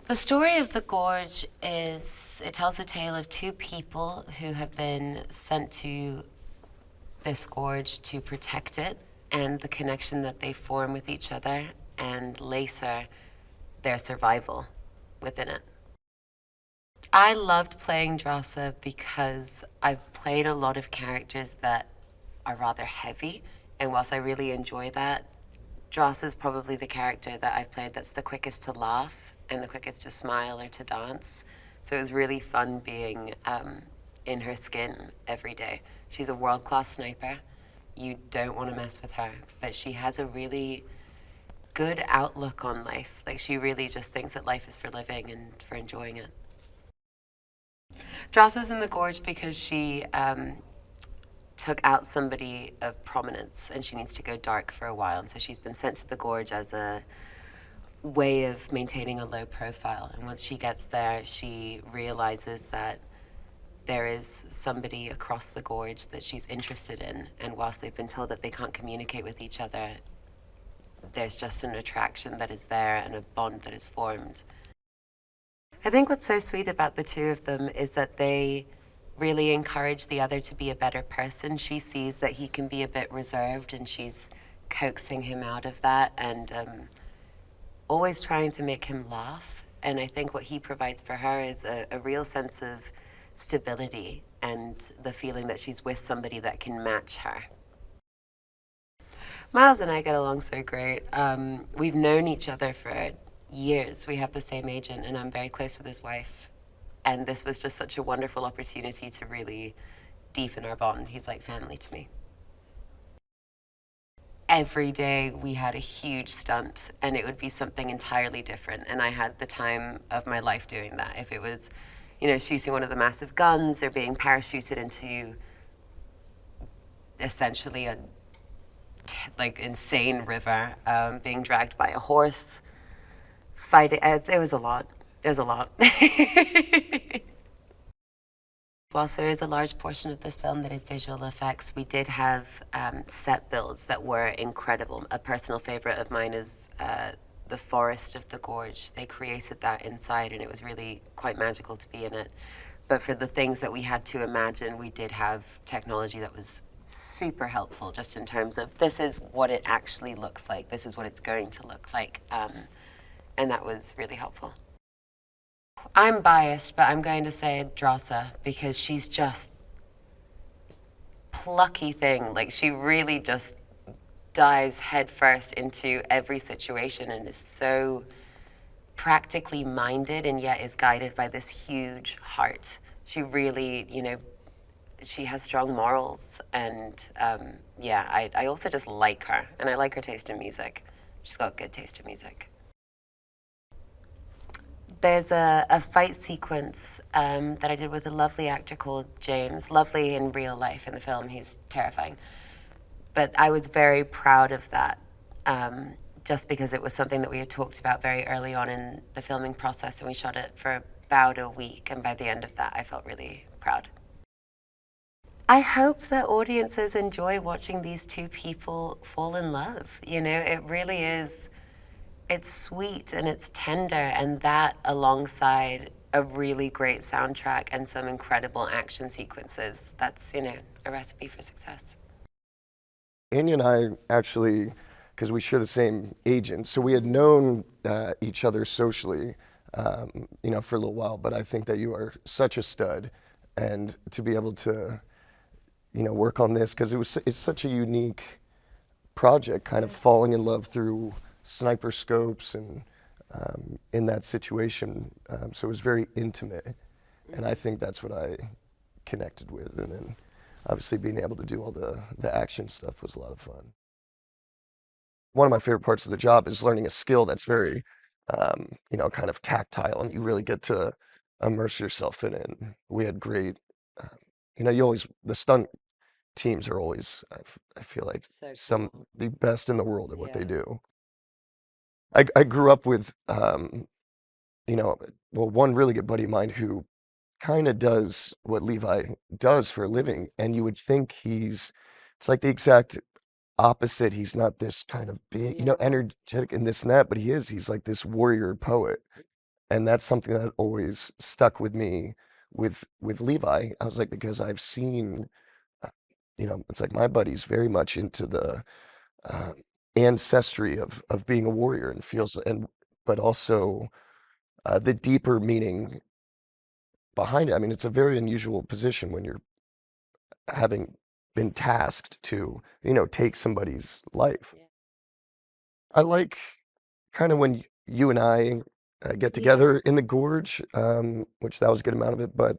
The story of the Gorge it tells the tale of two people who have been sent to this gorge to protect it and the connection that they form with each other and later their survival within it. I loved playing Drasa because I've played a lot of characters that are rather heavy, and whilst I really enjoy that, Drasa is probably the character that I've played that's the quickest to laugh and the quickest to smile or to dance. So it was really fun being in her skin every day. She's a world-class sniper. You don't want to mess with her, but she has a really good outlook on life. Like, she really just thinks that life is for living and for enjoying it. Drasa's in the gorge because she took out somebody of prominence and she needs to go dark for a while. And so she's been sent to the gorge as a way of maintaining a low profile. And once she gets there, she realizes that there is somebody across the gorge that she's interested in. And whilst they've been told that they can't communicate with each other, there's just an attraction that is there and a bond that is formed. I think what's so sweet about the two of them is that they really encourage the other to be a better person. She sees that he can be a bit reserved and she's coaxing him out of that and always trying to make him laugh. And I think what he provides for her is a real sense of stability and the feeling that she's with somebody that can match her. Miles and I get along so great. We've known each other for years. We have the same agent, and I'm very close with his wife. And this was just such a wonderful opportunity to really deepen our bond. He's like family to me. Every day we had a huge stunt, and it would be something entirely different. And I had the time of my life doing that. If it was, shooting one of the massive guns or being parachuted into essentially a insane river, being dragged by a horse, fighting. It was a lot. There's a lot. Whilst there is a large portion of this film that is visual effects, we did have set builds that were incredible. A personal favorite of mine is the forest of the gorge. They created that inside, and it was really quite magical to be in it. But for the things that we had to imagine, we did have technology that was super helpful, just in terms of this is what it actually looks like, this is what it's going to look like, and that was really helpful. I'm biased, but I'm going to say Drasa because she's just plucky thing. Like, she really just dives headfirst into every situation and is so practically minded and yet is guided by this huge heart. She really, she has strong morals, and yeah, I also just like her, and I like her taste in music. She's got good taste in music. There's a fight sequence that I did with a lovely actor called James. Lovely in real life. In the film, he's terrifying. But I was very proud of that, just because it was something that we had talked about very early on in the filming process, and we shot it for about a week, and by the end of that, I felt really proud. I hope that audiences enjoy watching these two people fall in love. It really is, it's sweet and it's tender, and that alongside a really great soundtrack and some incredible action sequences, that's, a recipe for success. Anya and I actually, because we share the same agent, so we had known each other socially, for a little while. But I think that you are such a stud, and to be able to, work on this because it's such a unique project, kind of falling in love through sniper scopes and in that situation. So it was very intimate, and I think that's what I connected with. And then obviously being able to do all the action stuff was a lot of fun. One of my favorite parts of the job is learning a skill that's very, kind of tactile, and you really get to immerse yourself in it. And we had great, uh, the stunt teams are always, I feel like, So some cool. the best in the world at what they Yeah. do. I grew up with, well, one really good buddy of mine who kind of does what Levi does for a living, and you would think it's like the exact opposite. He's not this kind of big, Yeah. energetic and this and that, but he is. He's like this warrior poet. And that's something that always stuck with me with Levi. I was like, because I've seen, uh, it's like my buddy's very much into the uh, ancestry of being a warrior and feels, and but also the deeper meaning behind it. I mean, it's a very unusual position when you're having been tasked to, take somebody's life. Yeah. I like kind of when you and I get Yeah. together in the gorge, which that was a good amount of it. But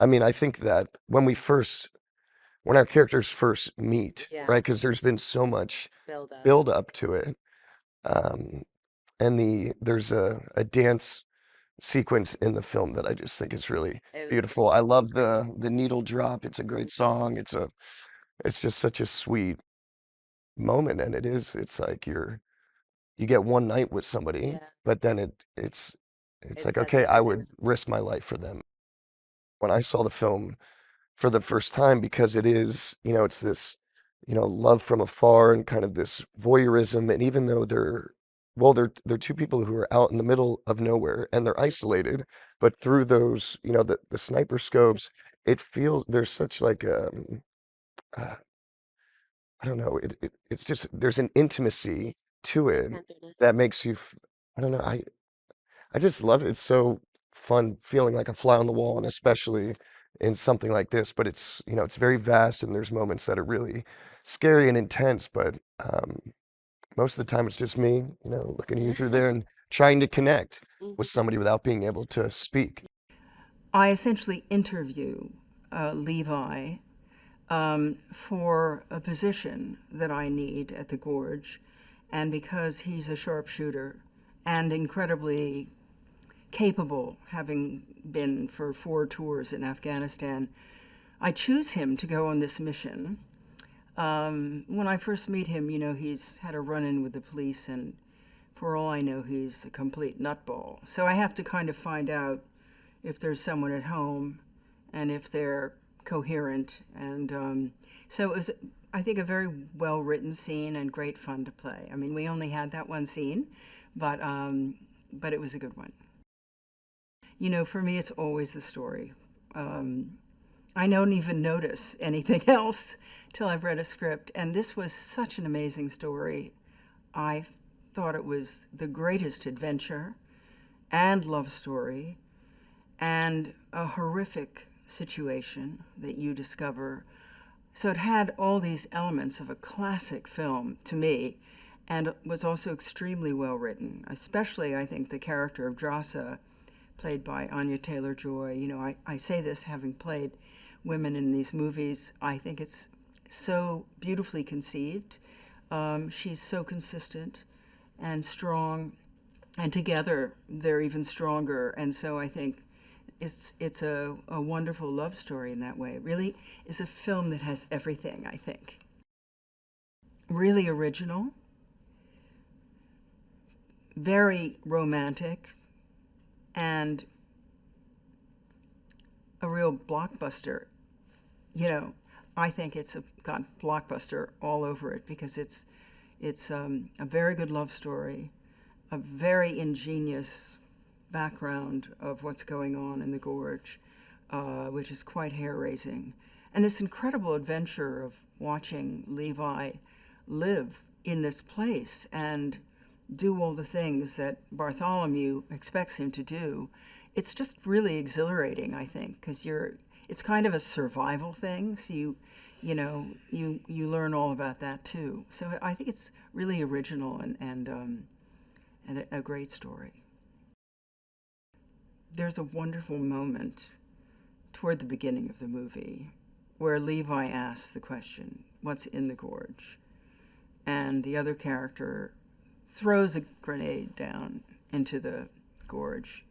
I mean, I think that when our characters first meet, Yeah. right? Because there's been so much Build up. build up to it. Um, and there's a dance sequence in the film that I just think is really It was beautiful. I love the needle drop. It's a great song. It's just such a sweet moment, and it's like you get one night with somebody, Yeah. but then it's It like, sets okay, up I for would risk my life for them. When I saw the film for the first time, because it is, it's this, love from afar and kind of this voyeurism, and even though they're two people who are out in the middle of nowhere and they're isolated, but through those, the sniper scopes, it feels there's such like uh, I don't know, it's just there's an intimacy to it tenderness. that makes you I don't know, I just love it. It's so fun feeling like a fly on the wall, and especially in something like this. But it's very vast, and there's moments that are really scary and intense. But most of the time, it's just me, looking at you through there and trying to connect with Mhm. somebody without being able to speak. I essentially interview Levi for a position that I need at the Gorge. And because he's a sharpshooter and incredibly capable, having been for 4 tours in Afghanistan, I choose him to go on this mission. When I first meet him, he's had a run-in with the police, and for all I know, he's a complete nutball. So I have to kind of find out if there's someone at home and if they're coherent. And so it was, I think, a very well-written scene and great fun to play. I mean, we only had that one scene, but it was a good one. For me, it's always the story. I don't even notice anything else till I've read a script. And this was such an amazing story. I thought it was the greatest adventure and love story and a horrific situation that you discover. So it had all these elements of a classic film to me, and was also extremely well written, especially, I think, the character of Drasa, played by Anya Taylor-Joy. I say this having played women in these movies. I think it's so beautifully conceived. She's so consistent and strong, and together they're even stronger. And so I think it's a wonderful love story in that way. It really is a film that has everything, I think. Really original, very romantic, and a real blockbuster. I think it's got Blockbuster all over it, because it's a very good love story, a very ingenious background of what's going on in the gorge, which is quite hair-raising, and this incredible adventure of watching Levi live in this place and do all the things that Bartholomew expects him to do. It's just really exhilarating, I think, because it's kind of a survival thing. So you learn all about that too. So I think it's really original and a great story. There's a wonderful moment toward the beginning of the movie where Levi asks the question, "What's in the gorge?" And the other character throws a grenade down into the gorge,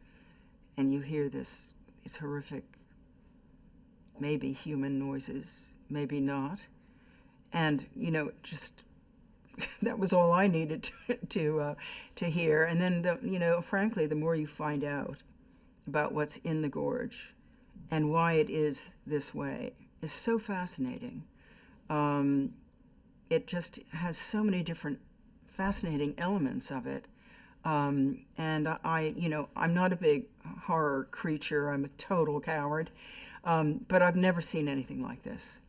and you hear these horrific, maybe human noises, maybe not. And just that was all I needed to hear. And then frankly, the more you find out about what's in the gorge and why it is this way is so fascinating. It just has so many different fascinating elements of it. And I'm not a big horror creature. I'm a total coward. But I've never seen anything like this.